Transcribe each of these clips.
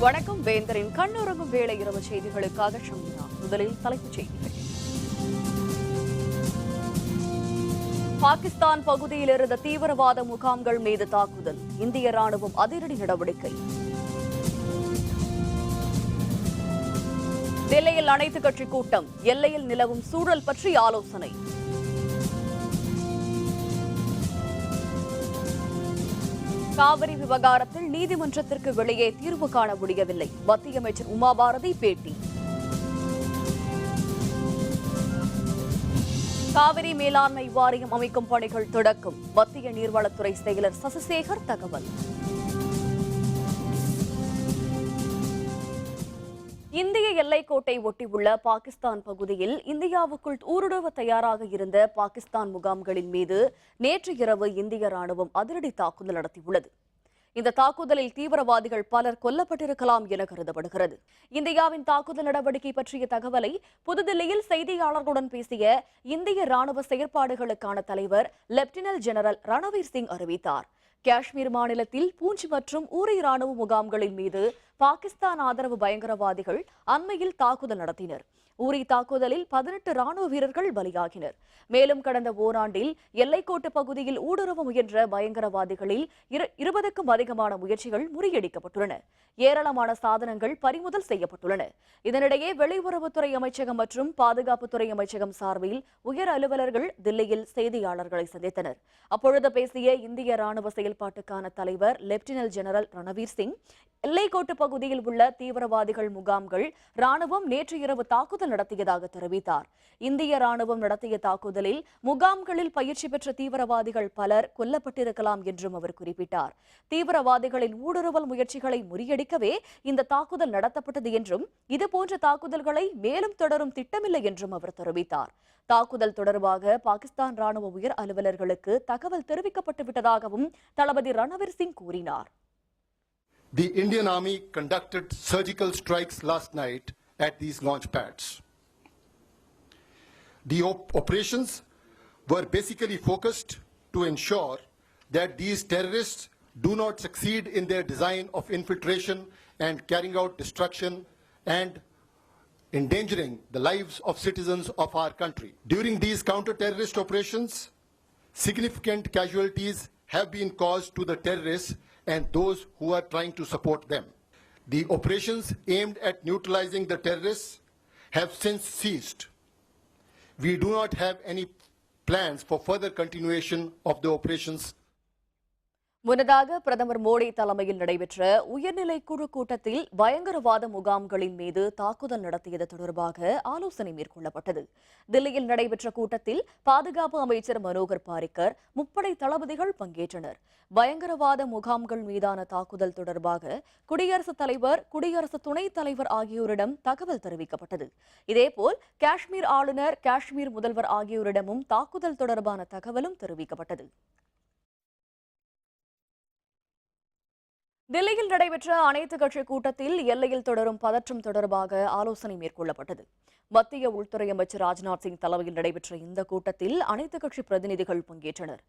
வணக்கம். வேந்தரின் கண்ணுறங்கும் வேளை இரவு செய்திகளுக்காக ஷமினா. முதலில் தலைப்புச் செய்திகள். பாகிஸ்தான் பகுதியில் இருந்த தீவிரவாத முகாம்கள் மீது தாக்குதல், இந்திய ராணுவம் அதிரடி நடவடிக்கை. டெல்லியில் அனைத்துக் கட்சி கூட்டம், எல்லையில் நிலவும் சூழல் பற்றி ஆலோசனை. காவிரி விவகாரத்தில் நீதிமன்றத்திற்கு வெளியே தீர்வு காண முடியவில்லை, மத்திய அமைச்சர் உமா பாரதி பேட்டி. காவிரி மேலாண்மை வாரியம் அமைக்கும் பணிகள் தொடக்கம், மத்திய நீர்வளத்துறை செயலர் சசிசேகர் தகவல். இந்திய எல்லைக்கோட்டை ஒட்டியுள்ள பாகிஸ்தான் பகுதியில் இந்தியாவுக்குள் ஊடுருவ தயாராக இருந்த பாகிஸ்தான் முகாம்களின் மீது நேற்று இரவு இந்திய ராணுவம் அதிரடி தாக்குதல் நடத்தியுள்ளது. இந்த தாக்குதலில் தீவிரவாதிகள் பலர் கொல்லப்பட்டிருக்கலாம் என கருதப்படுகிறது. இந்தியாவின் தாக்குதல் நடவடிக்கை பற்றிய தகவலை புதுதில்லியில் செய்தியாளர்களுடன் பேசிய இந்திய ராணுவ செயற்பாடுகளுக்கான தலைவர் லெப்டினன்ட் ஜெனரல் ரணவீர் சிங் அறிவித்தார். காஷ்மீர் மாநிலத்தில் பூஞ்ச் மற்றும் ஊரி ராணுவ முகாம்களின் மீது பாகிஸ்தான் ஆதரவு பயங்கரவாதிகள் அண்மையில் தாக்குதல் நடத்தினர். ஊரி தாக்குதலில் 18 ராணுவ வீரர்கள் பலியாகினர். மேலும் கடந்த ஓராண்டில் எல்லைக்கோட்டு பகுதியில் ஊடுருவ முயன்ற பயங்கரவாதிகளில் 20க்கும் அதிகமான முயற்சிகள் முறியடிக்கப்பட்டுள்ளன. ஏராளமான சாதனங்கள் பறிமுதல் செய்யப்பட்டுள்ளன. இதனிடையே வெளியுறவுத்துறை அமைச்சகம் மற்றும் பாதுகாப்புத்துறை அமைச்சகம் சார்பில் உயர் அலுவலர்கள் தில்லியில் செய்தியாளர்களை சந்தித்தனர். அப்பொழுது பேசிய இந்திய ராணுவ செயல்பாட்டுக்கான தலைவர் லெப்டினன்ட் ஜெனரல் ரணவீர் சிங், எல்லைக்கோட்டு பகுதியில் உள்ள தீவிரவாதிகள் முகாம்கள் ராணுவம் நேற்று இரவு தாக்குதல் நடத்தியதாக தெரிவித்தார். இந்திய ராணுவம் நடத்திய தாக்குதலில் முகாம்களில் பயிற்சி பெற்ற தீவிரவாதிகள் பலர் கொல்லப்பட்டிருக்கலாம் என்றும் அவர் குறிப்பிட்டார். தீவிரவாதிகளின் ஊடுருவல் முயற்சிகளை முறியடிக்கவே இந்த தாக்குதல் நடத்தப்பட்டது என்றும் இதுபோன்ற தாக்குதல்களை மேலும் தொடரும் திட்டமில்லை என்றும் அவர் தெரிவித்தார். தாக்குதல் தொடர்பாக பாகிஸ்தான் ராணுவ உயர் அலுவலர்களுக்கு தகவல் தெரிவிக்கப்பட்டுவிட்டதாகவும் தளபதி ரணவீர் சிங் கூறினார். The Indian Army conducted surgical strikes last night at these launch pads. The operations were basically focused to ensure that these terrorists do not succeed in their design of infiltration and carrying out destruction and endangering the lives of citizens of our country. During these counter-terrorist operations, significant casualties have been caused to the terrorists and those who are trying to support them. The operations aimed at neutralizing the terrorists have since ceased. We do not have any plans for further continuation of the operations. முன்னதாக பிரதமர் மோடி தலைமையில் நடைபெற்ற உயர்நிலை குழு கூட்டத்தில் பயங்கரவாத முகாம்களின் மீது தாக்குதல் நடத்தியது தொடர்பாக ஆலோசனை மேற்கொள்ளப்பட்டது. தில்லியில் நடைபெற்ற கூட்டத்தில் பாதுகாப்பு அமைச்சர் மனோகர் பாரிக்கர், முப்படை தளபதிகள் பங்கேற்றனர். பயங்கரவாத முகாம்கள் மீதான தாக்குதல் தொடர்பாக குடியரசுத் தலைவர், குடியரசு துணைத் தலைவர் ஆகியோரிடம் தகவல் தெரிவிக்கப்பட்டது. இதேபோல் காஷ்மீர் ஆளுநர், காஷ்மீர் முதல்வர் ஆகியோரிடமும் தாக்குதல் தொடர்பான தகவலும் தெரிவிக்கப்பட்டது. தில்லியில் நடைபெற்ற அனைத்துக் கட்சி கூட்டத்தில் எல்லையில் தொடரும் பதற்றம் தொடர்பாக ஆலோசனை மேற்கொள்ளப்பட்டது. மத்திய உள்துறை அமைச்சர் ராஜ்நாத் சிங் தலைமையில் நடைபெற்ற இந்த கூட்டத்தில் அனைத்துக் கட்சி பிரதிநிதிகள் பங்கேற்றனர்.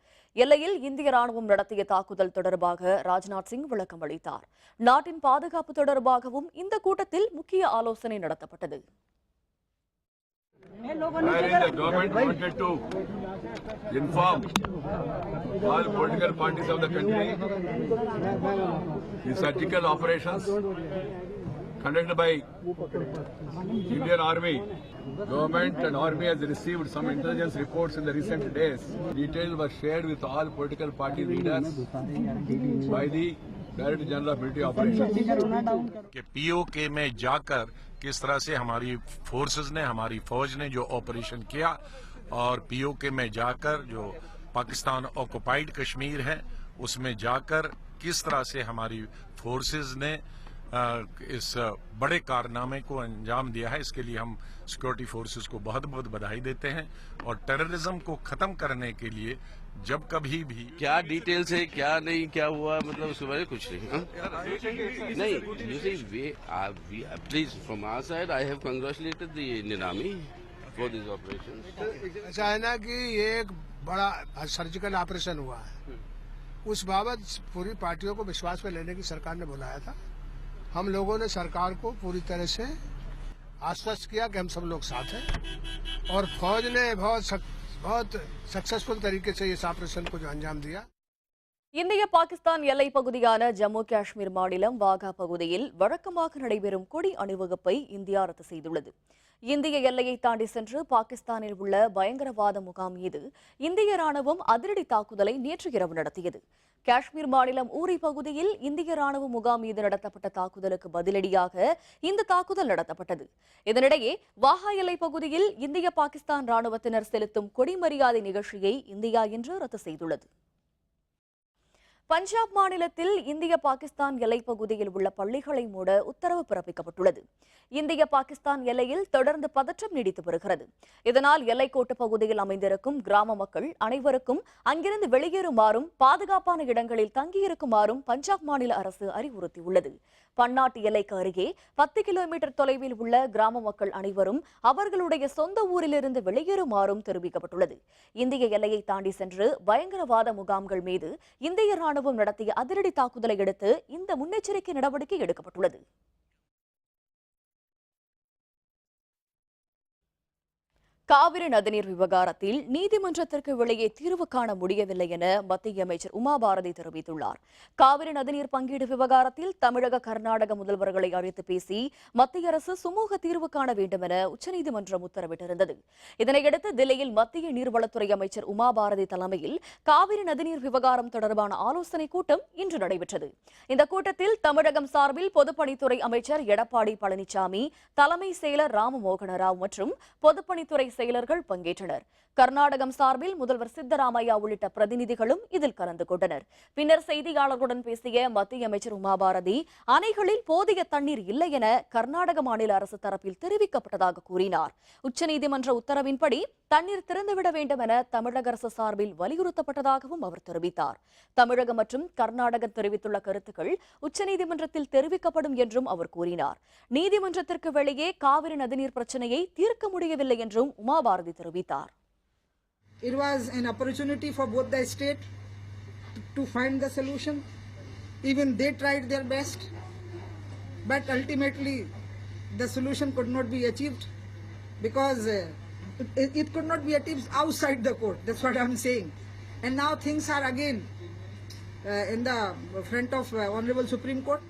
எல்லையில் இந்திய ராணுவம் நடத்திய தாக்குதல் தொடர்பாக ராஜ்நாத் சிங் விளக்கம் அளித்தார். நாட்டின் பாதுகாப்பு தொடர்பாகவும் இந்த கூட்டத்தில் முக்கிய ஆலோசனை நடத்தப்பட்டது. The government wanted to inform all political parties of the country the surgical operations conducted by Indian Army. Government and Army has received some intelligence reports in the recent days. Details were shared with all political party leaders by the Director General of Military Operations. कि PoK में जाकर किस तरह से हमारी forces ने, हमारी फौज ने जो ऑपरेशन किया और पीओके में जाकर जो पाकिस्तान ऑक्युपाइड कश्मीर है उसमें जाकर किस तरह से हमारी फोर्सेस ने इस बड़े कारनामे को अंजाम दिया है, इसके लिए हम सिक्योरिटी फोर्सेस को बहुत बहुत बधाई देते हैं। और टेररिज्म को खत्म करने के लिए जब कभी भी क्या डिटेल्स है, क्या नहीं, क्या हुआ, मतलब उसके बारे में कुछ नहीं you see, we please from our side I have congratulated the Indian Army for these operations. ऐसा है ना कि ये एक बड़ा सर्जिकल ऑपरेशन हुआ है, उस बाबत पूरी पार्टियों को विश्वास में लेने की सरकार ने बुलाया था। हम लोगों ने सरकार को पूरी तरह से आश्वस्त किया कि हम सब लोग साथ हैं और फौज ने बहुत सक्सेसफुल तरीके से इस ऑपरेशन को जो अंजाम दिया। இந்திய பாகிஸ்தான் எல்லைப் பகுதியான ஜம்மு காஷ்மீர் மாநிலம் வாகா பகுதியில் வழக்கமாக நடைபெறும் கொடி அணிவகுப்பை இந்தியா ரத்து செய்துள்ளது. இந்திய எல்லையை தாண்டி சென்று பாகிஸ்தானில் உள்ள பயங்கரவாத முகாம் மீது இந்திய ராணுவம் அதிரடி தாக்குதலை நேற்று இரவு நடத்தியது. காஷ்மீர் மாநிலம் ஊரி பகுதியில் இந்திய ராணுவ முகாம் மீது நடத்தப்பட்ட தாக்குதலுக்கு பதிலடியாக இந்த தாக்குதல் நடத்தப்பட்டது. இதனிடையே வாகா எல்லைப் பகுதியில் இந்திய பாகிஸ்தான் ராணுவத்தினர் செலுத்தும் கொடி மரியாதை நிகழ்ச்சியை இந்தியா இன்று ரத்து செய்துள்ளது. பஞ்சாப் மாநிலத்தில் இந்திய பாகிஸ்தான் எல்லைப் பகுதியில் உள்ள பள்ளிகளை மூட உத்தரவு பிறப்பிக்கப்பட்டுள்ளது. இந்திய பாகிஸ்தான் எல்லையில் தொடர்ந்து பதற்றம் நீடித்து வருகிறது. இதனால் எல்லைக்கோட்டு பகுதியில் அமைந்திருக்கும் கிராம மக்கள் அனைவருக்கும் அங்கிருந்து வெளியேறுமாறும் பாதுகாப்பான இடங்களில் தங்கியிருக்குமாறும் பஞ்சாப் மாநில அரசு அறிவுறுத்தியுள்ளது. பன்னாட்டு எல்லைக்கு அருகே 10 கிலோமீட்டர் தொலைவில் உள்ள கிராம மக்கள் அனைவரும் அவர்களுடைய சொந்த ஊரிலிருந்து வெளியேறுமாறும் தெரிவிக்கப்பட்டுள்ளது. இந்திய எல்லையை தாண்டி சென்று பயங்கரவாத முகாம்கள் மீது இந்திய ராணுவம் நடத்திய அதிரடி தாக்குதலை அடுத்து இந்த முன்னெச்சரிக்கை நடவடிக்கை எடுக்கப்பட்டுள்ளது. காவிரி நதிநீர் விவகாரத்தில் நீதிமன்றத்திற்கு வெளியே தீர்வு காண முடியவில்லை என மத்திய அமைச்சர் உமா பாரதி தெரிவித்துள்ளார். காவிரி நதிநீர் பங்கீடு விவகாரத்தில் தமிழக கர்நாடக முதல்வர்களை அழைத்து பேசி மத்திய அரசு சுமூக தீர்வு காண வேண்டும் என உச்சநீதிமன்றம் உத்தரவிட்டிருந்தது. இதனையடுத்து தில்லியில் மத்திய நீர்வளத்துறை அமைச்சர் உமா பாரதி தலைமையில் காவிரி நதிநீர் விவகாரம் தொடர்பான ஆலோசனைக் கூட்டம் இன்று நடைபெற்றது. இந்த கூட்டத்தில் தமிழகம் சார்பில் பொதுப்பணித்துறை அமைச்சர் எடப்பாடி பழனிசாமி, தலைமை செயலர் ராமமோகன ராவ் மற்றும் பொதுப்பணித்துறை செயலர்கள் பங்கேற்றனர். கர்நாடகம் சார்பில் முதல்வர் சித்தராமையா உள்ளிட்ட பிரதிநிதிகளும் இதில் கலந்து கொண்டனர். பின்னர் செய்தியாளர்களுடன் பேசிய மத்திய அமைச்சர் உமா பாரதி, அணைகளில் போதிய தண்ணீர் இல்லை என கர்நாடக மாநில அரசு தரப்பில் தெரிவிக்கப்பட்டதாக கூறினார். உச்சநீதிமன்ற உத்தரவின்படி தண்ணீர் திறந்துவிட வேண்டும் என தமிழக அரசு சார்பில் வலியுறுத்தப்பட்டதாகவும் அவர் தெரிவித்தார். தமிழகம் மற்றும் கர்நாடகம் தெரிவித்துள்ள கருத்துக்கள் உச்சநீதிமன்றத்தில் தெரிவிக்கப்படும் என்றும் அவர் கூறினார். நீதிமன்றத்திற்கு வெளியே காவிரி நதிநீர் பிரச்சனையை தீர்க்க முடியவில்லை என்றும் உமா பாரதி தெரிவித்தார். It was an opportunity for both the state to find the solution. Even they tried their best, but ultimately the solution could not be achieved because it could not be achieved outside the court. That's what I'm saying. And now things are again in the front of Honorable Supreme Court.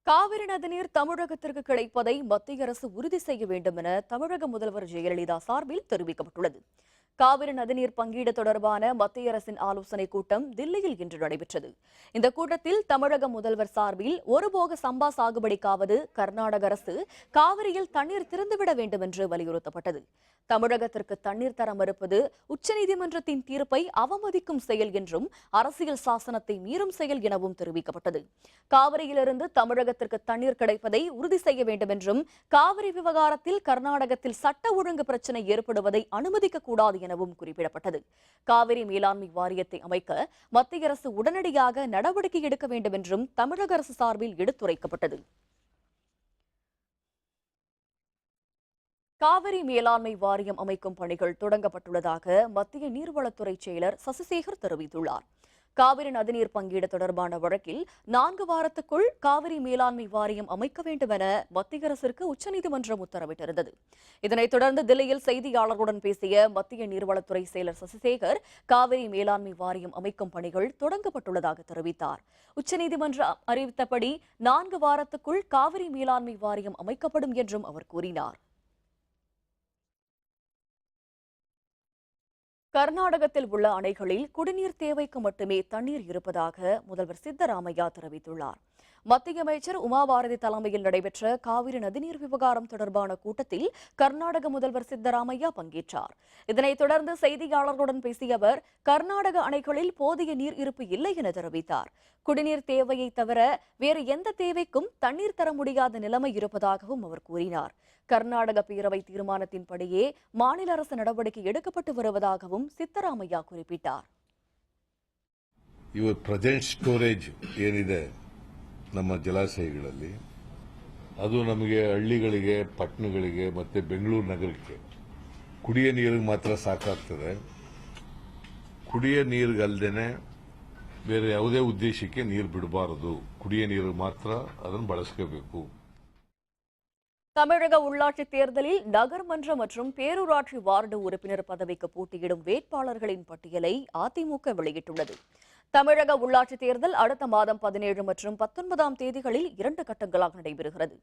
Kaveri நதிநீர் தமிழகத்திற்கு கிடைப்பதை மத்திய அரசு உறுதி செய்ய வேண்டும் என தமிழக முதல்வர் ஜெயலலிதா சார்பில் தெரிவிக்கப்பட்டுள்ளது. காவிரி நதிநீர் பங்கீடு தொடர்பான மத்திய அரசின் ஆலோசனைக் கூட்டம் தில்லியில் இன்று நடைபெற்றது. இந்த கூட்டத்தில் தமிழக முதல்வர் சார்பில் ஒருபோக சம்பா சாகுபடிக்காவது கர்நாடக அரசு காவிரியில் தண்ணீர் திறந்துவிட வேண்டும் என்று வலியுறுத்தப்பட்டது. தமிழகத்திற்கு தண்ணீர் தர மறுப்பது உச்சநீதிமன்றத்தின் தீர்ப்பை அவமதிக்கும் செயல் என்றும் அரசியல் சாசனத்தை மீறும் செயல் எனவும் தெரிவிக்கப்பட்டது. காவிரியிலிருந்து தமிழகத்திற்கு தண்ணீர் கிடைப்பதை உறுதி செய்ய வேண்டும் என்றும் காவிரி விவகாரத்தில் கர்நாடகத்தில் சட்ட ஒழுங்கு பிரச்சினை ஏற்படுவதை அனுமதிக்க கூடாது எனவும் குறிப்பிடப்பட்டது. காவிரி மேலாண்மை வாரியத்தை அமைக்க மத்திய அரசு உடனடியாக நடவடிக்கை எடுக்க வேண்டும் என்றும் தமிழக அரசு சார்பில் எடுத்துரைக்கப்பட்டது. காவிரி மேலாண்மை வாரியம் அமைக்கும் பணிகள் தொடங்கப்பட்டுள்ளதாக மத்திய நீர்வளத்துறை செயலர் சசிசேகர் தெரிவித்துள்ளார். காவிரி நதிநீர் பங்கீடு தொடர்பான வழக்கில் 4 வாரத்துக்குள் காவிரி மேலாண்மை வாரியம் அமைக்க வேண்டும் என மத்திய அரசிற்கு உச்சநீதிமன்றம் உத்தரவிட்டிருந்தது. இதனைத் தொடர்ந்து தில்லியில் செய்தியாளர்களுடன் பேசிய மத்திய நீர்வளத்துறை செயலர் சசிசேகர், காவிரி மேலாண்மை வாரியம் அமைக்கும் பணிகள் தொடங்கப்பட்டுள்ளதாக தெரிவித்தார். உச்சநீதிமன்றம் அறிவித்தபடி 4 வாரத்துக்குள் காவிரி மேலாண்மை வாரியம் அமைக்கப்படும் என்றும் அவர் கூறினார். கர்நாடகத்தில் உள்ள அணைகளில் குடிநீர் தேவைக்கு மட்டுமே தண்ணீர் இருப்பதாக முதல்வர் சித்தராமையா தெரிவித்துள்ளார். மத்திய அமைச்சர் உமா பாரதி தலைமையில் நடைபெற்ற காவிரி நதிநீர் விவகாரம் தொடர்பான கூட்டத்தில் கர்நாடக முதல்வர் சித்தராமையா பங்கேற்றார். இதனைத் தொடர்ந்து செய்தியாளர்களுடன் பேசிய அவர், கர்நாடக அணைகளில் போதிய நீர் இருப்பு இல்லை என தெரிவித்தார். குடிநீர் தேவையை தவிர வேறு எந்த தேவைக்கும் தண்ணீர் தர முடியாத நிலைமை இருப்பதாகவும் அவர் கூறினார். கர்நாடக பேரவை தீர்மானத்தின்படியே மாநில அரசு நடவடிக்கை எடுக்கப்பட்டு வருவதாகவும் சித்தராமையா குறிப்பிட்டார். ಇವ ಪ್ರೆಸೆಂಟ್ ಸ್ಟೋರೇಜ್ ಏನಿದೆ ನಮ್ಮ ಜಲಾಶಯಗಳಲ್ಲಿ ಅದು ನಮಗೆ ಹಳ್ಳಿಗಳಿಗೆ, ಪಟ್ಟಣಗಳಿಗೆ ಮತ್ತೆ ಬೆಂಗಳೂರು ನಗರಕ್ಕೆ ಕುಡಿಯ ನೀರಿಗೆ ಮಾತ್ರ ಸಾಕಾಗ್ತದೆ. ಕುಡಿಯ ನೀರಿಗಲ್ದೇನೆ ಬೇರೆ ಯಾವುದೇ ಉದ್ದೇಶಕ್ಕೆ ನೀರು ಬಿಡಬಾರದು. ಕುಡಿಯ ನೀರು ಮಾತ್ರ ಅದನ್ನು ಬಳಸಬೇಕು. தமிழக உள்ளாட்சி தேர்தலில் நகர்மன்ற மற்றும் பேரூராட்சி வார்டு உறுப்பினர் பதவிக்கு போட்டியிடும் வேட்பாளர்களின் பட்டியலை அதிமுக வெளியிட்டுள்ளது. தமிழக உள்ளாட்சி தேர்தல் அடுத்த மாதம் 17 மற்றும் 19ஆம் தேதிகளில் 2 கட்டங்களாக நடைபெறுகிறது.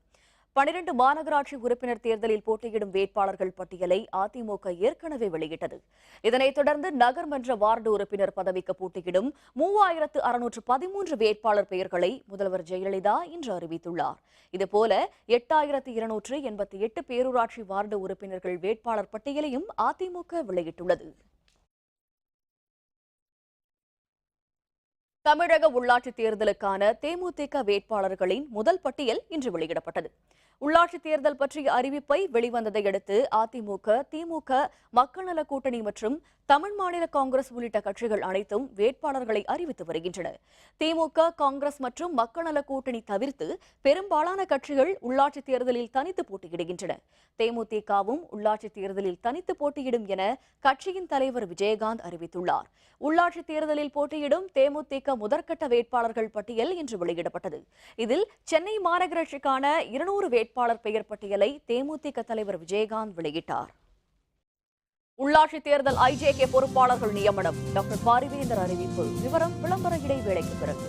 12 மாநகராட்சி உறுப்பினர் தேர்தலில் போட்டியிடும் வேட்பாளர்கள் பட்டியலை அதிமுக ஏற்கனவே வெளியிட்டது. இதனைத் தொடர்ந்து நகர்மன்ற வார்டு உறுப்பினர் பதவிக்கு போட்டியிடும் 3613 வேட்பாளர் பெயர்களை முதல்வர் ஜெயலலிதா இன்று அறிவித்துள்ளார். இதுபோல 8288 பேரூராட்சி வார்டு உறுப்பினர்கள் வேட்பாளர் பட்டியலையும் அதிமுக வெளியிட்டுள்ளது. தமிழக உள்ளாட்சி தேர்தலுக்கான தேமுதிக வேட்பாளர்களின் முதல் பட்டியல் இன்று வெளியிடப்பட்டது. உள்ளாட்சி தேர்தல் பற்றிய அறிவிப்பை வெளிவந்ததை அடுத்து அதிமுக, திமுக, மக்கள் நல கூட்டணி மற்றும் தமிழ் மாநில காங்கிரஸ் உள்ளிட்ட கட்சிகள் அனைத்தும் வேட்பாளர்களை அறிவித்து வருகின்றன. திமுக, காங்கிரஸ் மற்றும் மக்கள் நல கூட்டணி தவிர்த்து பெரும்பாலான கட்சிகள் உள்ளாட்சி தேர்தலில் தனித்து போட்டியிடுகின்றன. தேமுதிகவும் உள்ளாட்சி தேர்தலில் தனித்து போட்டியிடும் என கட்சியின் தலைவர் விஜயகாந்த் அறிவித்துள்ளார். உள்ளாட்சி தேர்தலில் போட்டியிடும் தேமுதிக முதற்கட்ட வேட்பாளர்கள் பட்டியல் இன்று வெளியிடப்பட்டது. இதில் சென்னை மாநகராட்சிக்கான 200 வேட்பாளர் பெயர் பட்டியலை தேமுதிக தலைவர் விஜயகாந்த் வெளியிட்டார். உள்ளாட்சி தேர்தல் ஐஜேகே பொறுப்பாளர்கள் நியமனம் டாக்டர் பாரிவேந்தர் அறிவிப்பு. விவரம் விளம்பர இடைவேளைக்கு பிறகு.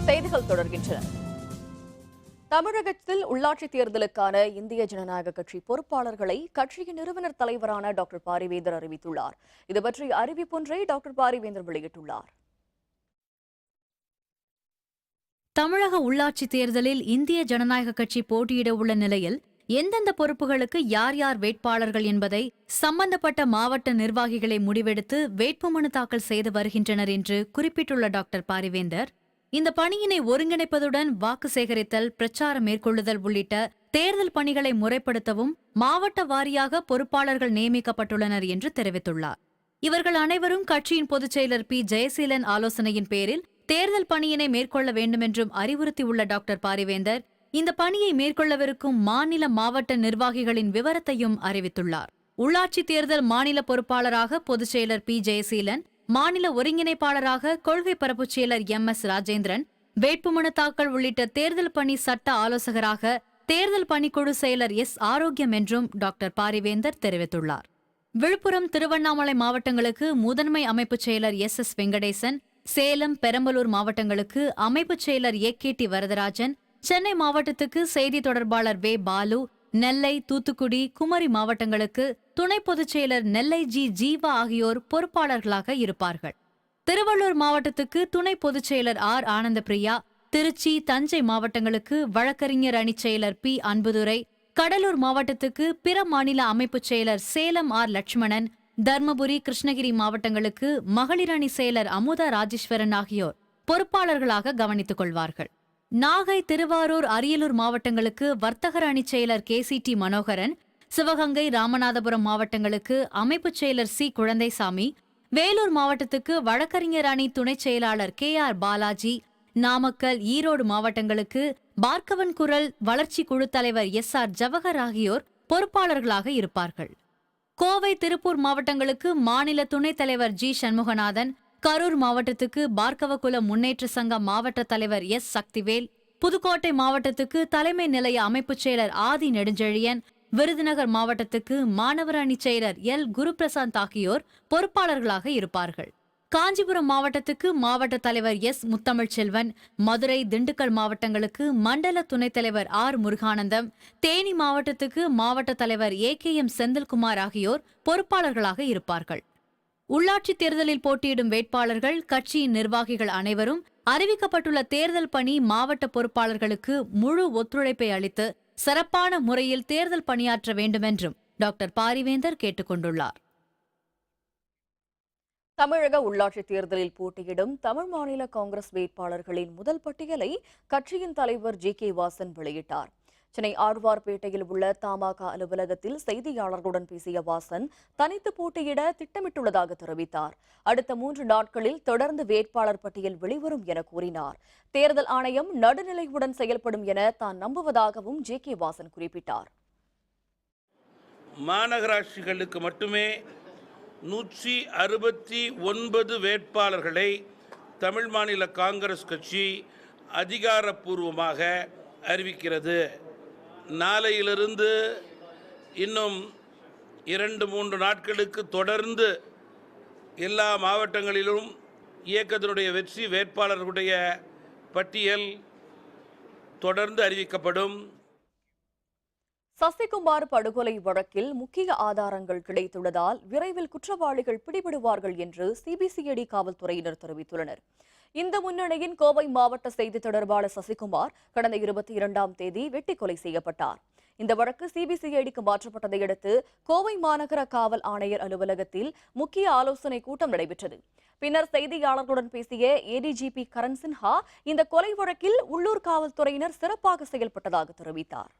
செய்திகள் தொடர்கின்றன. தமிழகத்தில் உள்ளாட்சி தேர்தலுக்கான இந்திய ஜனநாயக கட்சி பொறுப்பாளர்களை கட்சியின் நிறுவனர் தலைவரான டாக்டர் பாரிவேந்தர் அறிவித்துள்ளார். இதுபற்றி அறிவிப்பொன்றை டாக்டர் பாரிவேந்தர் வெளியிட்டுள்ளார். தமிழக உள்ளாட்சி தேர்தலில் இந்திய ஜனநாயக கட்சி போட்டியிட உள்ள நிலையில் எந்தெந்த பொறுப்புகளுக்கு யார் யார் வேட்பாளர்கள் என்பதை சம்பந்தப்பட்ட மாவட்ட நிர்வாகிகளை முடிவெடுத்து வேட்புமனு தாக்கல் செய்து வருகின்றனர் என்று குறிப்பிட்டுள்ள டாக்டர் பாரிவேந்தர், இந்த பணியினை ஒருங்கிணைப்பதுடன் வாக்கு சேகரித்தல், பிரச்சாரம் மேற்கொள்ளுதல் உள்ளிட்ட தேர்தல் பணிகளை முறைப்படுத்தவும் மாவட்ட வாரியாக பொறுப்பாளர்கள் நியமிக்கப்பட்டுள்ளனர் என்று தெரிவித்துள்ளார். இவர்கள் அனைவரும் கட்சியின் பொதுச் செயலர் பி. ஜெயசீலன் ஆலோசனையின் பேரில் தேர்தல் பணியினை மேற்கொள்ள வேண்டுமென்றும் அறிவுறுத்தியுள்ள டாக்டர் பாரிவேந்தர், இந்த பணியை மேற்கொள்ளவிருக்கும் மாநில மாவட்ட நிர்வாகிகளின் விவரத்தையும் அறிவித்துள்ளார். உள்ளாட்சி தேர்தல் மாநில பொறுப்பாளராக பொதுச் செயலர் பி. ஜெயசீலன், மாநில ஒருங்கிணைப்பாளராக கொள்கை பரப்புச் செயலர் MS ராஜேந்திரன், வேட்புமனு தாக்கல் உள்ளிட்ட தேர்தல் பணி சட்ட ஆலோசகராக தேர்தல் பணிக்குழு செயலர் S. ஆரோக்கியம் என்றும் டாக்டர் பாரிவேந்தர் தெரிவித்துள்ளார். விழுப்புரம், திருவண்ணாமலை மாவட்டங்களுக்கு முதன்மை அமைப்புச் செயலர் SS. வெங்கடேசன், சேலம், பெரம்பலூர் மாவட்டங்களுக்கு அமைப்புச் செயலர் AKT. வரதராஜன், சென்னை மாவட்டத்துக்கு செய்தி தொடர்பாளர் வே. பாலு, நெல்லை, தூத்துக்குடி, குமரி மாவட்டங்களுக்கு துணை பொதுச் செயலர் நெல்லை G. ஜீவா ஆகியோர் பொறுப்பாளர்களாக இருப்பார்கள். திருவள்ளூர் மாவட்டத்துக்கு துணை பொதுச் செயலர் R. ஆனந்தபிரியா, திருச்சி, தஞ்சை மாவட்டங்களுக்கு வழக்கறிஞர் அணிச் செயலர் P. அன்புதுரை, கடலூர் மாவட்டத்துக்கு பிற மாநில அமைப்புச் செயலர் சேலம் R. லட்சுமணன், தர்மபுரி, கிருஷ்ணகிரி மாவட்டங்களுக்கு மகளிர் அணி செயலர் அமுதா ராஜேஸ்வரன் ஆகியோர் பொறுப்பாளர்களாக கவனித்துக் கொள்வார்கள். நாகை, திருவாரூர், அரியலூர் மாவட்டங்களுக்கு வர்த்தகர் அணிச் செயலர் KCT. மனோகரன், சிவகங்கை, ராமநாதபுரம் மாவட்டங்களுக்கு அமைப்புச் செயலர் C. குழந்தைசாமி, வேலூர் மாவட்டத்துக்கு வழக்கறிஞர் அணி துணைச் செயலாளர் KR. பாலாஜி, நாமக்கல், ஈரோடு மாவட்டங்களுக்கு பார்க்கவன் குரல் வளர்ச்சி குழு தலைவர் SR. ஜவஹர் ஆகியோர் பொறுப்பாளர்களாக இருப்பார்கள். கோவை, திருப்பூர் மாவட்டங்களுக்கு மாநில துணைத் தலைவர் G. சண்முகநாதன், கரூர் மாவட்டத்துக்கு பார்க்கவகுல முன்னேற்ற சங்க மாவட்ட தலைவர் S. சக்திவேல், புதுக்கோட்டை மாவட்டத்துக்கு தலைமை நிலைய அமைப்புச் செயலர் ஆதி நெடுஞ்செழியன், விருதுநகர் மாவட்டத்துக்கு மாணவர் அணிச் செயலர் L. குருபிரசாந்த் ஆகியோர் பொறுப்பாளர்களாக இருப்பார்கள். காஞ்சிபுரம் மாவட்டத்துக்கு மாவட்ட தலைவர் S. முத்தமிழ்ச்செல்வன், மதுரை, திண்டுக்கல் மாவட்டங்களுக்கு மண்டல துணைத் தலைவர் R. முருகானந்தம், தேனி மாவட்டத்துக்கு மாவட்ட தலைவர் AKM. செந்தில்குமார் ஆகியோர் பொறுப்பாளர்களாக இருப்பார்கள். உள்ளாட்சி தேர்தலில் போட்டியிடும் வேட்பாளர்கள், கட்சியின் நிர்வாகிகள் அனைவரும் அறிவிக்கப்பட்டுள்ள தேர்தல் பணி மாவட்ட பொறுப்பாளர்களுக்கு முழு ஒத்துழைப்பை அளித்து சிறப்பான முறையில் தேர்தல் பணியாற்ற வேண்டுமென்றும் டாக்டர் பாரிவேந்தர் கேட்டுக் கொண்டுள்ளார். தமிழக உள்ளாட்சி தேர்தலில் போட்டியிடும் தமிழ் மாநில காங்கிரஸ் வேட்பாளர்களின் முதல் பட்டியலை கட்சியின் தலைவர் G.K. வாசன் வெளியிட்டார். சென்னை ஆழ்வார்பேட்டையில் உள்ள தமாக அலுவலகத்தில் செய்தியாளர்களுடன் பேசிய வாசன் தனித்து போட்டியிட திட்டமிட்டுள்ளதாக தெரிவித்தார். அடுத்த 3 நாட்களில் தொடர்ந்து வேட்பாளர் பட்டியல் வெளிவரும் என கூறினார். தேர்தல் ஆணையம் நடுநிலையுடன் செயல்படும் என தான் நம்புவதாகவும் ஜே.கே. வாசன் குறிப்பிட்டார். மாநகராட்சிகளுக்கு மட்டுமே 169 வேட்பாளர்களை தமிழ் மாநில காங்கிரஸ் கட்சி அதிகாரப்பூர்வமாக அறிவிக்கிறது. நாளையிலிருந்து இன்னும் 2-3 நாட்களுக்கு தொடர்ந்து எல்லா மாவட்டங்களிலும் இயக்கத்தினுடைய வெற்றி வேட்பாளர்களுடைய பட்டியல் தொடர்ந்து அறிவிக்கப்படும். சசிகுமார் படுகொலை வழக்கில் முக்கிய ஆதாரங்கள் கிடைத்துள்ளதால் விரைவில் குற்றவாளிகள் பிடிபடுவார்கள் என்று சிபிசிஐடி காவல்துறையினர் தெரிவித்துள்ளனர். இந்த முன்னணியின் கோவை மாவட்ட செய்தி தொடர்பாளர் சசிகுமார் கடந்த 22ஆம் தேதி வெட்டி கொலை செய்யப்பட்டார். இந்த வழக்கு சிபிசிஐடிக்கு மாற்றப்பட்டதை அடுத்து கோவை மாநகர காவல் ஆணையர் அலுவலகத்தில் முக்கிய ஆலோசனை கூட்டம் நடைபெற்றது. பின்னர் செய்தியாளர்களுடன் பேசிய ஏடிஜிபி கரண் சின்ஹா இந்த கொலை வழக்கில் உள்ளூர் காவல்துறையினர் சிறப்பாக செயல்பட்டதாக தெரிவித்தார்.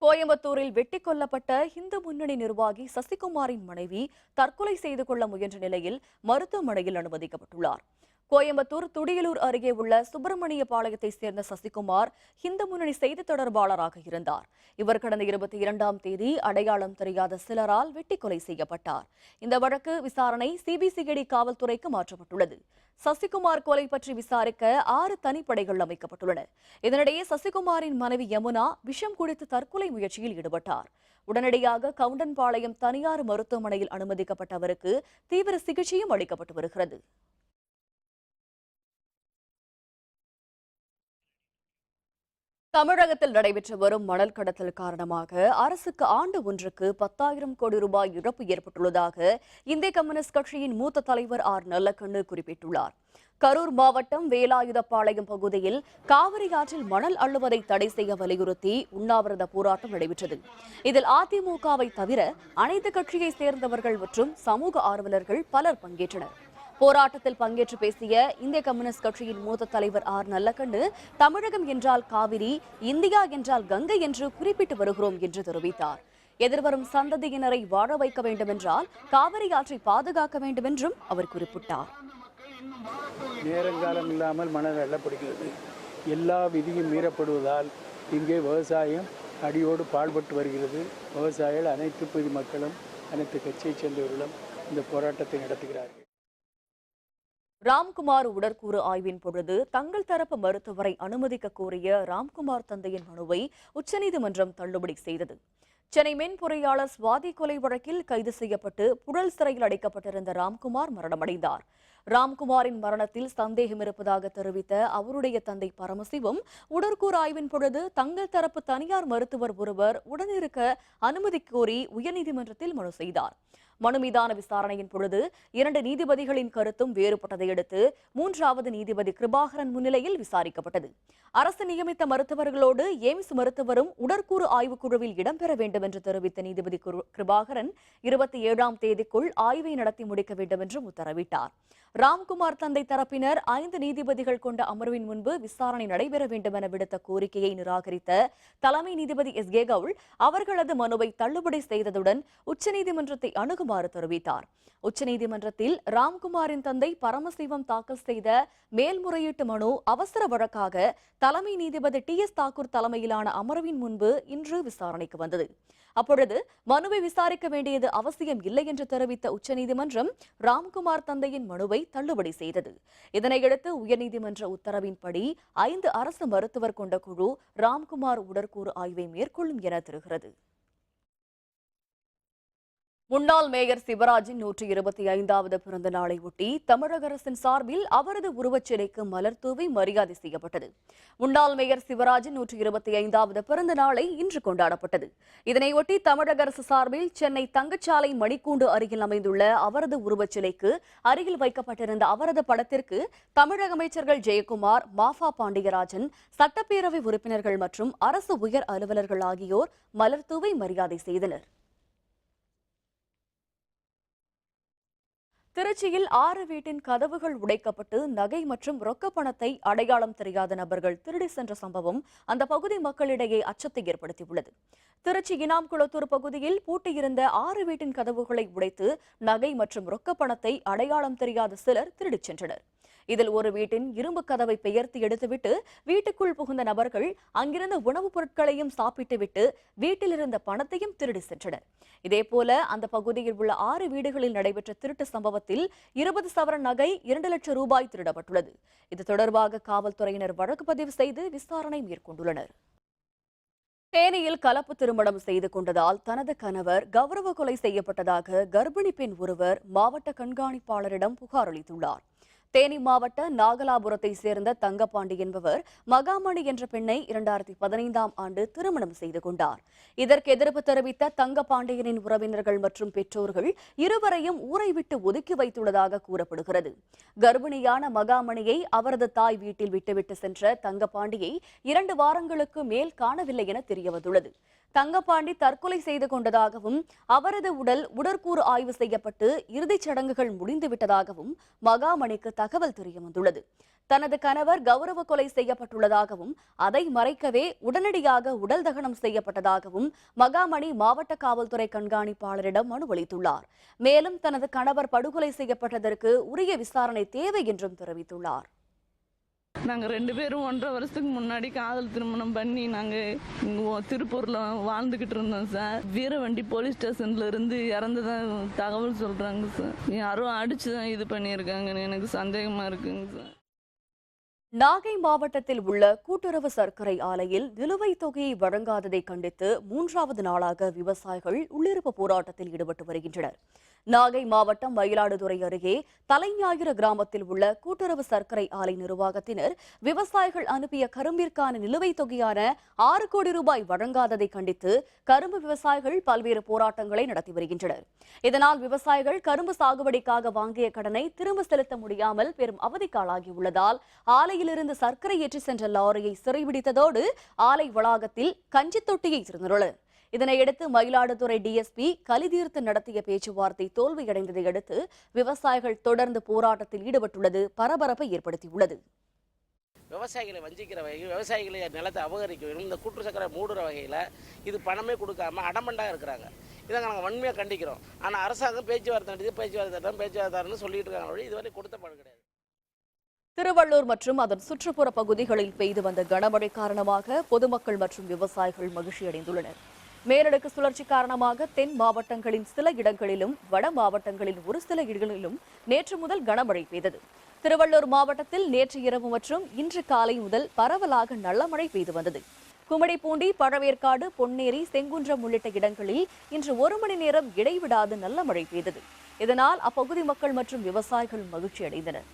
கோயம்புத்தூரில் வெட்டிக் கொல்லப்பட்ட இந்து முன்னணி நிர்வாகி சசிகுமாரின் மனைவி தற்கொலை செய்து கொள்ள முயன்ற நிலையில் மருத்துவமனையில் அனுமதிக்கப்பட்டுள்ளார். கோயம்புத்தூர் துடியலூர் அருகே உள்ள சுப்பிரமணிய பாளையத்தைச் சேர்ந்த சசிகுமார் இந்து முன்னணி செய்தி தொடர்பாளராக இருந்தார். இவர் கடந்த 22ஆம் தேதி அடையாளம் தெரியாத சிலரால் வெட்டி கொலை செய்யப்பட்டார். இந்த வழக்கு விசாரணை சிபிசிஐடி காவல்துறைக்கு மாற்றப்பட்டுள்ளது. சசிகுமார் கொலை பற்றி விசாரிக்க 6 தனிப்படைகள் அமைக்கப்பட்டுள்ளன. இதனிடையே சசிகுமாரின் மனைவி யமுனா விஷம் குடித்து தற்கொலை முயற்சியில் ஈடுபட்டார். உடனடியாக கவுண்டன்பாளையம் தனியார் மருத்துவமனையில் அனுமதிக்கப்பட்ட அவருக்கு தீவிர சிகிச்சையும் அளிக்கப்பட்டு வருகிறது. தமிழகத்தில் நடைபெற்று வரும் மணல் கடத்தல் காரணமாக அரசுக்கு ஆண்டு ஒன்றுக்கு 10,000 கோடி ரூபாய் இழப்பு ஏற்பட்டுள்ளதாக இந்திய கம்யூனிஸ்ட் கட்சியின் மூத்த தலைவர் ஆர். நல்லக்கண்ணு குறிப்பிட்டுள்ளார். கரூர் மாவட்டம் வேலாயுதபாளையம் பகுதியில் காவிரி ஆற்றில் மணல் அள்ளுவதை தடை செய்ய வலியுறுத்தி உண்ணாவிரத போராட்டம் நடைபெற்றது. இதில் அதிமுகவை தவிர அனைத்து கட்சியைச் சேர்ந்தவர்கள் மற்றும் சமூக ஆர்வலர்கள் பலர் பங்கேற்றனர். போராட்டத்தில் பங்கேற்று பேசிய இந்திய கம்யூனிஸ்ட் கட்சியின் மூத்த தலைவர் ஆர். நல்லக்கண்ணு தமிழகம் என்றால் காவிரி, இந்தியா என்றால் கங்கை என்று குறிப்பிட்டு வருகிறோம் என்று தெரிவித்தார். எதிர்வரும் சந்ததியினரை வாழ வைக்க வேண்டுமென்றால் காவிரி ஆற்றை பாதுகாக்க வேண்டும் என்றும் அவர் குறிப்பிட்டார். நேரங்காலம் இல்லாமல் மணல் அள்ளப்படுகிறது. எல்லா விதியும் மீறப்படுவதால் இங்கே விவசாயம் அடியோடு பாழ்பட்டு வருகிறது. விவசாயிகள் அனைத்து பொது மக்களும் அனைத்து கட்சியைச் சேர்ந்தவர்களும் இந்த போராட்டத்தை நடத்துகிறார்கள். ராம்குமார் உடற்கூறு ஆய்வின் பொழுது தங்கள் தரப்பு மருத்துவரை அனுமதிக்க கோரிய ராம்குமார் தந்தையின் மனுவை உச்சநீதிமன்றம் தள்ளுபடி செய்தது. சென்னை மென் பொறியாளர் சுவாதி கொலை வழக்கில் கைது செய்யப்பட்டு புழல் சிறையில் அடைக்கப்பட்டிருந்த ராம்குமார் மரணமடைந்தார். ராம்குமாரின் மரணத்தில் சந்தேகம் இருப்பதாக தெரிவித்த அவருடைய தந்தை பரமசிவம் உடற்கூறு ஆய்வின் பொழுது தங்கள் தரப்பு தனியார் மருத்துவர் ஒருவர் உடனிருக்க அனுமதி கோரி உயர்நீதிமன்றத்தில் மனு செய்தார். மனு மீதான விசாரணையின் பொழுது 2 நீதிபதிகளின் கருத்தும் வேறுபட்டதை அடுத்து 3வது நீதிபதி கிருபாகரன் முன்னிலையில் விசாரிக்கப்பட்டது. அரசு நியமித்த மருத்துவர்களோடு எய்ம்ஸ் மருத்துவரும் உடற்கூறு ஆய்வுக்குழுவில் இடம்பெற வேண்டும் என்று தெரிவித்த நீதிபதி கிருபாகரன் 27ஆம் தேதிக்குள் ஆய்வை நடத்தி முடிக்க வேண்டும் என்றும் உத்தரவிட்டார். ராம்குமார் தந்தை தரப்பினர் 5 நீதிபதிகள் கொண்ட அமர்வின் முன்பு விசாரணை நடைபெற வேண்டும் என விடுத்த கோரிக்கையை நிராகரித்த தலைமை நீதிபதி எஸ்.கே. கவுல் அவர்களது மனுவை தள்ளுபடி செய்ததுடன் உச்சநீதிமன்றத்தை அணுகுமாறு தெரிவித்தார். உச்சநீதிமன்றத்தில் ராம்குமாரின் தந்தை பரமசிவம் தாக்கல் செய்த மேல்முறையீட்டு மனு அவசர வழக்காக தலைமை நீதிபதி டி.எஸ். தாக்கூர் தலைமையிலான அமர்வின் முன்பு இன்று விசாரணைக்கு வந்தது. அப்பொழுது மனுவை விசாரிக்க வேண்டியது அவசியம் இல்லை என்று தெரிவித்த உச்சநீதிமன்றம் ராம்குமார் தந்தையின் மனுவை தள்ளுபடி செய்தது. இதனையடுத்து உயர்நீதிமன்ற உத்தரவின்படி 5 அரசு மருத்துவர் கொண்ட குழு ராம்குமார் உடற்கூறு ஆய்வை மேற்கொள்ளும் என தெரிகிறது. முன்னாள் மேயர் சிவராஜின் 125வது பிறந்த நாளை ஒட்டி தமிழக அரசின் சார்பில் அவரது உருவச்சிலைக்கு மலர் தூவி மரியாதை செய்யப்பட்டது. முன்னாள் மேயர் சிவராஜின் 125வது பிறந்த நாளை இன்று கொண்டாடப்பட்டது. இதனையொட்டி தமிழக அரசு சார்பில் சென்னை தங்கச்சாலை மணிக்கூண்டு அருகில் அமைந்துள்ள அவரது உருவச்சிலைக்கு அருகில் வைக்கப்பட்டிருந்த அவரது படத்திற்கு தமிழக அமைச்சர்கள் ஜெயக்குமார், மாஃபா பாண்டியராஜன், சட்டப்பேரவை உறுப்பினர்கள் மற்றும் அரசு உயர் அலுவலர்கள் ஆகியோர் மலர் தூவி மரியாதை செய்தனர். திருச்சியில் 6 வீட்டின் கதவுகள் உடைக்கப்பட்டு நகை மற்றும் ரொக்க பணத்தை அடையாளம் தெரியாத நபர்கள் திருடி சென்ற சம்பவம் அந்த பகுதி மக்களிடையே அச்சத்தை ஏற்படுத்தியுள்ளது. திருச்சி இனாம்குளத்தூர் பகுதியில் பூட்டியிருந்த 6 வீட்டின் கதவுகளை உடைத்து நகை மற்றும் ரொக்க பணத்தை அடையாளம் தெரியாத சிலர் திருடிச் சென்றனர். இதில் ஒரு வீட்டின் இரும்பு கதவை பெயர்த்து எடுத்துவிட்டு வீட்டுக்குள் புகுந்த நபர்கள் அங்கிருந்த உணவுப் பொருட்களையும் சாப்பிட்டுவிட்டு வீட்டில் இருந்த பணத்தையும் திருடி சென்றனர். இதேபோல அந்த பகுதியில் உள்ள 6 வீடுகளில் நடைபெற்ற திருட்டு சம்பவத்தில் 20 சவரன் நகை 2 லட்சம் ரூபாய் திருடப்பட்டுள்ளது. இது தொடர்பாக காவல்துறையினர் வழக்கு பதிவு செய்து விசாரணை மேற்கொண்டுள்ளனர். தேனியில் கலப்பு திருமணம் செய்து கொண்டதால் தனது கணவர் கௌரவ கொலை செய்யப்பட்டதாக கர்ப்பிணி பெண் ஒருவர் மாவட்ட கண்காணிப்பாளரிடம் புகார் அளித்துள்ளார். தேனி மாவட்ட நாகலாபுரத்தை சேர்ந்த தங்கப்பாண்டி என்பவர் மகாமணி என்ற பெண்ணை 2015ஆம் ஆண்டு திருமணம் செய்து கொண்டார். இதற்கு எதிர்ப்பு தெரிவித்த தங்கப்பாண்டியனின் உறவினர்கள் மற்றும் பெற்றோர்கள் இருவரையும் ஊரை விட்டு ஒதுக்கி வைத்துள்ளதாக கூறப்படுகிறது. கர்ப்பிணியான மகாமணியை அவரது தாய் வீட்டில் விட்டுவிட்டு சென்ற தங்கப்பாண்டியை 2 வாரங்களுக்கு மேல் காணவில்லை என தெரியவந்துள்ளது. தங்கப்பாண்டி தற்கொலை செய்து கொண்டதாகவும் அவரது உடல் உடற்கூறு ஆய்வு செய்யப்பட்டு இறுதிச் சடங்குகள் முடிந்துவிட்டதாகவும் மகாமணிக்கு தகவல் தெரியவந்துள்ளது. தனது கணவர் கௌரவ கொலை செய்யப்பட்டுள்ளதாகவும் அதை மறைக்கவே உடனடியாக உடல் தகனம் செய்யப்பட்டதாகவும் மகாமணி மாவட்ட காவல்துறை கண்காணிப்பாளரிடம் மனு அளித்துள்ளார். மேலும் தனது கணவர் படுகொலை செய்யப்பட்டதற்கு உரிய விசாரணை தேவை என்றும் தெரிவித்துள்ளார். நாங்கள் 2 பேரும் 1.5 வருஷத்துக்கு முன்னாடி காதல் திருமணம் பண்ணி நாங்கள் திருப்பூரில் வாழ்ந்துக்கிட்டு இருந்தோம் சார். வீரவண்டி போலீஸ் ஸ்டேஷன்ல இருந்து இறந்துதான் தகவல் சொல்கிறாங்க சார். யாரும் அடிச்சு தான் இது பண்ணியிருக்காங்கன்னு எனக்கு சந்தேகமாக இருக்குங்க சார். நாகை மாவட்டத்தில் உள்ள கூட்டுறவு சர்க்கரை ஆலையில் நிலுவைத் தொகையை வழங்காததை கண்டித்து 3வது நாளாக விவசாயிகள் உள்ளிருப்பு போராட்டத்தில் ஈடுபட்டு வருகின்றனர். நாகை மாவட்டம் மயிலாடுதுறை அருகே தலைஞாயிறு கிராமத்தில் உள்ள கூட்டுறவு சர்க்கரை ஆலை நிர்வாகத்தினர் விவசாயிகள் அனுப்பிய கரும்பிற்கான நிலுவைத் தொகையான 6 கோடி ரூபாய் வழங்காததை கண்டித்து கரும்பு விவசாயிகள் பல்வேறு போராட்டங்களை நடத்தி வருகின்றனர். இதனால் விவசாயிகள் கரும்பு சாகுபடிக்காக வாங்கிய கடனை திரும்ப செலுத்த முடியாமல் பெரும் அவதிக்காளாகியுள்ளதால் ஆலையிலிருந்து சர்க்கரை ஏற்றி சென்ற லாரியை சிறைபிடித்ததோடு ஆலை வளாகத்தில் கஞ்சி தொட்டியை திறந்துள்ளனர். இதனையடுத்து மயிலாடுதுறை டிஎஸ்பி கலிதீர்த்து நடத்திய பேச்சுவார்த்தை தோல்வியடைந்ததை அடுத்து விவசாயிகள் தொடர்ந்து போராட்டத்தில் ஈடுபட்டுள்ளது பரபரப்பை ஏற்படுத்தியுள்ளது. விவசாயிகளை வஞ்சிக்கிற வகையில் விவசாயிகளை நிலத்தை அபகரிக்க வேண்டும். இந்த கூட்டு சக்கரை மூடுற வகையில் இது பணமே கொடுக்காம அடமண்டாக இருக்கிறாங்க. இதை நாங்கள் வன்மையாக கண்டிக்கிறோம். ஆனால் அரசாங்கம் பேச்சுவார்த்தை சொல்லிட்டு இருக்காங்க. இதுவரை கொடுத்த பணம் கிடையாது. திருவள்ளூர் மற்றும் அதன் சுற்றுப்புற பகுதிகளில் பெய்து வந்த கனமழை காரணமாக பொதுமக்கள் மற்றும் விவசாயிகள் மகிழ்ச்சியடைந்துள்ளனர். மேலடுக்கு சுழற்சி காரணமாக தென் மாவட்டங்களின் சில இடங்களிலும் வட மாவட்டங்களின் ஒரு சில இடங்களிலும் நேற்று முதல் கனமழை பெய்தது. திருவள்ளூர் மாவட்டத்தில் நேற்று இரவு மற்றும் இன்று காலை முதல் பரவலாக நல்ல மழை பெய்து வந்தது. கும்மிடிப்பூண்டி, பழவேற்காடு, பொன்னேரி, செங்குன்றம் உள்ளிட்ட இடங்களில் இன்று 1 மணி நேரம் இடைவிடாது நல்ல மழை பெய்தது. இதனால் அப்பகுதி மக்கள் மற்றும் விவசாயிகள் மகிழ்ச்சி அடைந்தனர்.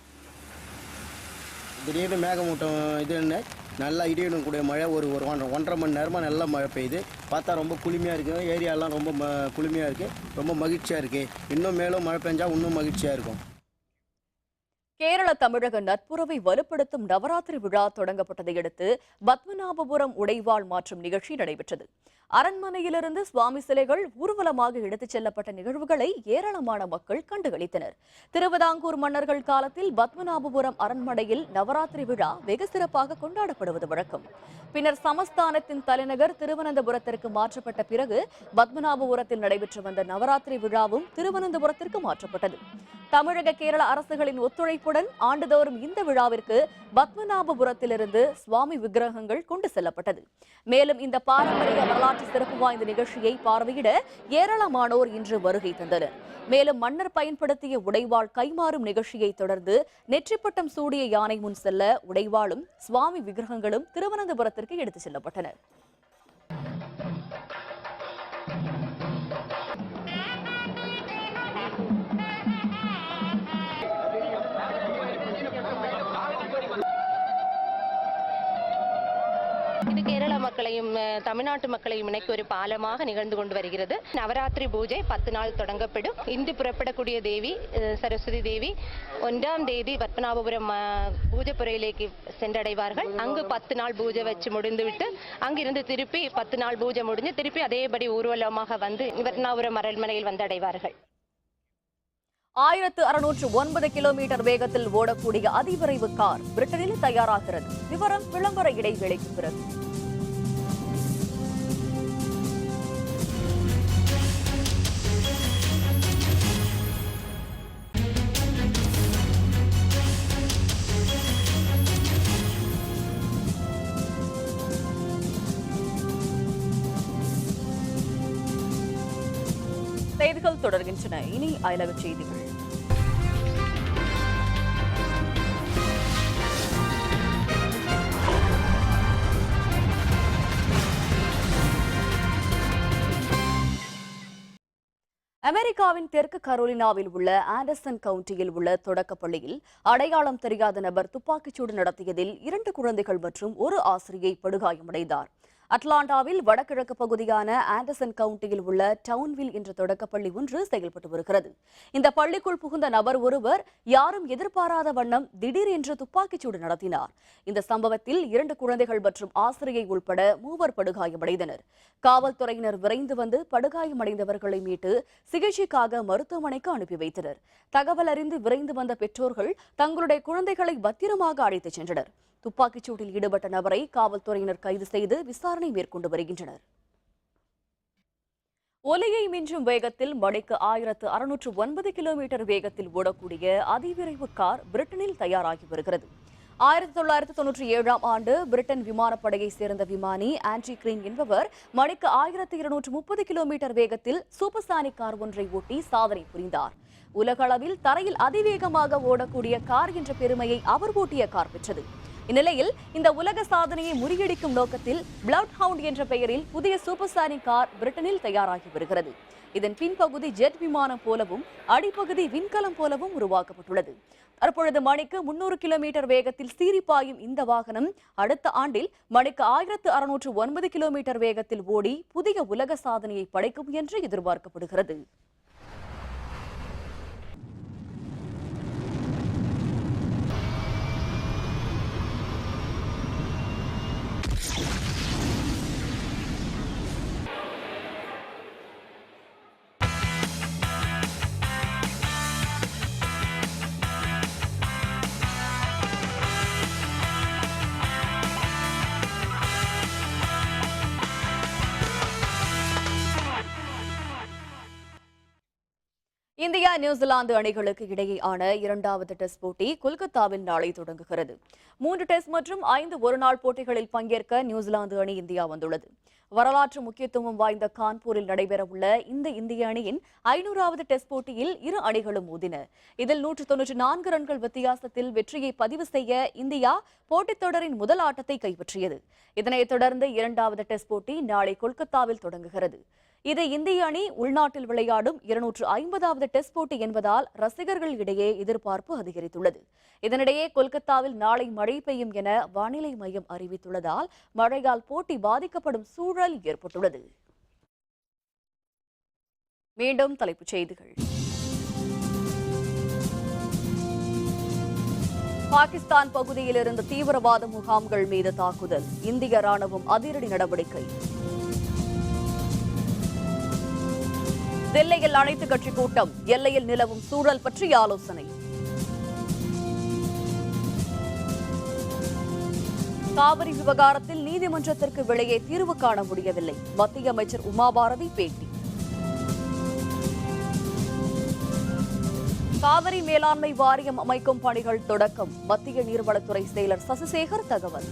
திடீர்னு மேகமூட்டம் இதுன்னு நல்லா இடியுடன் கூடிய மழை ஒரு 1.5 மணி நேரமாக நல்ல மழை பெய்யுது. பார்த்தா ரொம்ப குளுமையாக இருக்குது. ஏரியாலாம் ரொம்ப குளுமையாக இருக்குது. ரொம்ப மகிழ்ச்சியாக இருக்குது. இன்னும் மேலும் மழை பெஞ்சால் இன்னும் மகிழ்ச்சியாக இருக்கும். கேரள தமிழக நட்புறவை வலுப்படுத்தும் நவராத்திரி விழா தொடங்கப்பட்டதை அடுத்து பத்மநாபபுரம் உடைவாள் மாற்றும் நிகழ்ச்சி நடைபெற்றது. அரண்மனையிலிருந்து சுவாமி சிலைகள் ஊர்வலமாக எடுத்துச் செல்லப்பட்ட நிகழ்வுகளை ஏராளமான மக்கள் கண்டுகளித்தனர். திருவிதாங்கூர் மன்னர்கள் காலத்தில் பத்மநாபபுரம் அரண்மனையில் நவராத்திரி விழா வெகு சிறப்பாக கொண்டாடப்படுவது வழக்கம். பின்னர் சமஸ்தானத்தின் தலைநகர் திருவனந்தபுரத்திற்கு மாற்றப்பட்ட பிறகு பத்மநாபபுரத்தில் நடைபெற்று வந்த நவராத்திரி விழாவும் திருவனந்தபுரத்திற்கு மாற்றப்பட்டது. தமிழக கேரள அரசுகளின் ஒத்துழைப்புடன் ஆண்டுதோறும் இந்த விழாவிற்கு பத்மநாபபுரத்திலிருந்து சுவாமி விக்கிரகங்கள் கொண்டு செல்லப்பட்டது. மேலும் இந்த பாரம்பரிய வரலாற்று சிறப்பு வாய்ந்த நிகழ்ச்சியை பார்வையிட ஏராளமானோர் இன்று வருகை தந்தனர். மேலும் மன்னர் பயன்படுத்திய உடைவாள் கைமாறும் நிகழ்ச்சியை தொடர்ந்து நெற்றிப்பட்டம் சூடிய யானை முன் செல்ல உடைவாளும் சுவாமி விக்கிரகங்களும் திருவனந்தபுரத்திற்கு எடுத்துச் செல்லப்பட்டனர். இது கேரள மக்களையும் தமிழ்நாட்டு மக்களையும் இணைக்க ஒரு பாலமாக நிகழ்ந்து கொண்டு வருகிறது. நவராத்திரி பூஜை 10 நாள் தொடங்கப்படும். இன்று புறப்படக்கூடிய தேவி சரஸ்வதி தேவி 1ஆம் தேதி பத்மநாபபுரம் பூஜைப்புறையிலேக்கு சென்றடைவார்கள். அங்கு 10 நாள் பூஜை வச்சு முடிந்துவிட்டு அங்கிருந்து திருப்பி 10 நாள் பூஜை முடிஞ்சு திருப்பி அதேபடி ஊர்வலமாக வந்து பத்மநாபபுரம் அரண்மனையில் வந்தடைவார்கள். 1609 கிலோமீட்டர் வேகத்தில் ஓடக்கூடிய அதிவிரைவு கார் பிரிட்டனில் தயாராகிறது. விவரம் விளம்பர இடைவேளைக்கு பிறகு. செய்திகள் தொடர்கின்றன. இனி அயலக செய்திகள். அமெரிக்காவின் தெற்கு கரோலினாவில் உள்ள ஆண்டர்சன் கவுண்டியில் உள்ள தொடக்கப் பள்ளியில் அடையாளம் தெரியாத நபர் துப்பாக்கிச்சூடு நடத்தியதில் 2 குழந்தைகள் மற்றும் ஒரு ஆசிரியை படுகாயமடைந்தார். அட்லாண்டாவில் வடகிழக்கு பகுதியான ஆண்டர்சன் கவுண்டியில் உள்ள டவுன்வில் என்ற தொடக்கப்பள்ளி ஒன்று செயல்பட்டு வருகிறது. இந்த பள்ளிக்குள் புகுந்த நபர் ஒருவர் யாரும் எதிர்பாராத வண்ணம் திடீரென்று துப்பாக்கிச்சூடு நடத்தினார். இந்த சம்பவத்தில் 2 குழந்தைகள் மற்றும் ஆசிரியை உள்பட 3 படுகாயமடைந்தனர். காவல்துறையினர் விரைந்து வந்து படுகாயமடைந்தவர்களை மீட்டு சிகிச்சைக்காக மருத்துவமனைக்கு அனுப்பி வைத்தனர். தகவல் அறிந்து விரைந்து வந்த பெற்றோர்கள் தங்களுடைய குழந்தைகளை பத்திரமாக அழைத்துச் சென்றனர். துப்பாக்கிச்சூட்டில் ஈடுபட்ட நபரை காவல்துறையினர் கைது செய்து விசாரணை மேற்கொண்டு வருகின்றனர். ஒலியை மிஞ்சும் வேகத்தில் மணிக்கு 1609 கிலோமீட்டர் வேகத்தில் ஓடக்கூடிய அதிவிரைவு கார் பிரிட்டனில் தயாராகி வருகிறது. 1997ஆம் ஆண்டு பிரிட்டன் விமானப்படையை சேர்ந்த விமானி ஆண்ட்ரி கிரீன் என்பவர் மணிக்கு 1230 கிலோமீட்டர் வேகத்தில் சூப்பர்சானிக் கார் ஒன்றை ஓட்டி சாதனை புரிந்தார். உலகளவில் தரையில் அதிவேகமாக ஓடக்கூடிய கார் என்ற பெருமையை அவர் ஓட்டிய கார் பெற்றது. இந்நிலையில் இந்த உலக சாதனையை முறியடிக்கும் நோக்கத்தில் பிளட் ஹவுண்ட் என்ற பெயரில் புதிய சூப்பர்சானிக் கார் பிரிட்டனில் தயாராகி வருகிறது. இதன் பின்பகுதி ஜெட் விமானம் போலவும் அடிப்பகுதி விண்கலம் போலவும் உருவாக்கப்பட்டுள்ளது. தற்பொழுது மணிக்கு 300 கிலோமீட்டர் வேகத்தில் சீறிப்பாயும் இந்த வாகனம் அடுத்த ஆண்டில் மணிக்கு 1609 கிலோமீட்டர் வேகத்தில் ஓடி புதிய உலக சாதனையை படைக்கும் என்று எதிர்பார்க்கப்படுகிறது. இந்தியா நியூசிலாந்து அணிகளுக்கு இடையேயான 2வது டெஸ்ட் போட்டி கொல்கத்தாவில் நாளை தொடங்குகிறது. 3 டெஸ்ட் மற்றும் 5 ஒருநாள் போட்டிகளில் பங்கேற்க நியூசிலாந்து அணி இந்தியா வந்துள்ளது. வரலாற்று முக்கியத்துவம் வாய்ந்த கான்பூரில் நடைபெறவுள்ள இந்த இந்திய அணியின் 500வது டெஸ்ட் போட்டியில் இரு அணிகளும் மோதின. இதில் 194 ரன்கள் வித்தியாசத்தில் வெற்றியை பதிவு செய்ய இந்தியா போட்டித் தொடரின் முதல் ஆட்டத்தை கைப்பற்றியது. இதனைத் தொடர்ந்து 2வது டெஸ்ட் போட்டி நாளை கொல்கத்தாவில் தொடங்குகிறது. இது இந்திய அணி உள்நாட்டில் விளையாடும் 250வது டெஸ்ட் போட்டி என்பதால் ரசிகர்கள் இடையே எதிர்பார்ப்பு அதிகரித்துள்ளது. இதனிடையே கொல்கத்தாவில் நாளை மழை பெய்யும் என வானிலை மையம் அறிவித்துள்ளதால் மழையால் போட்டி பாதிக்கப்படும் சூழல் ஏற்பட்டுள்ளது. மீண்டும் தலைப்புச் செய்திகள். பாகிஸ்தான் பகுதியில் இருந்த தீவிரவாத முகாம்கள் மீது தாக்குதல், இந்திய ராணுவம் அதிரடி நடவடிக்கை. தில்லியில் அனைத்துக் கட்சி கூட்டம், எல்லையில் நிலவும் சூழல் பற்றி ஆலோசனை. காவிரி விவகாரத்தில் நீதிமன்றத்திற்கு வெளியே தீர்வு காண முடியவில்லை, மத்திய அமைச்சர் உமா பாரதி பேட்டி. காவிரி மேலாண்மை வாரியம் அமைக்கும் பணிகள் தொடக்கம், மத்திய நீர்வளத்துறை செயலர் சசிசேகர் தகவல்.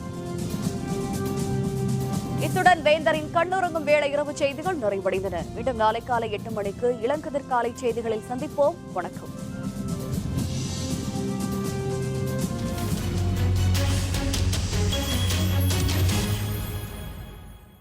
இத்துடன் வேந்தரின் கண்ணுறங்கும் வேளை இரவு செய்திகள் நிறைவடைந்தன. மீண்டும் நாளை காலை 8 மணிக்கு இளங்கதிர் காலை செய்திகளில் சந்திப்போம். வணக்கம்.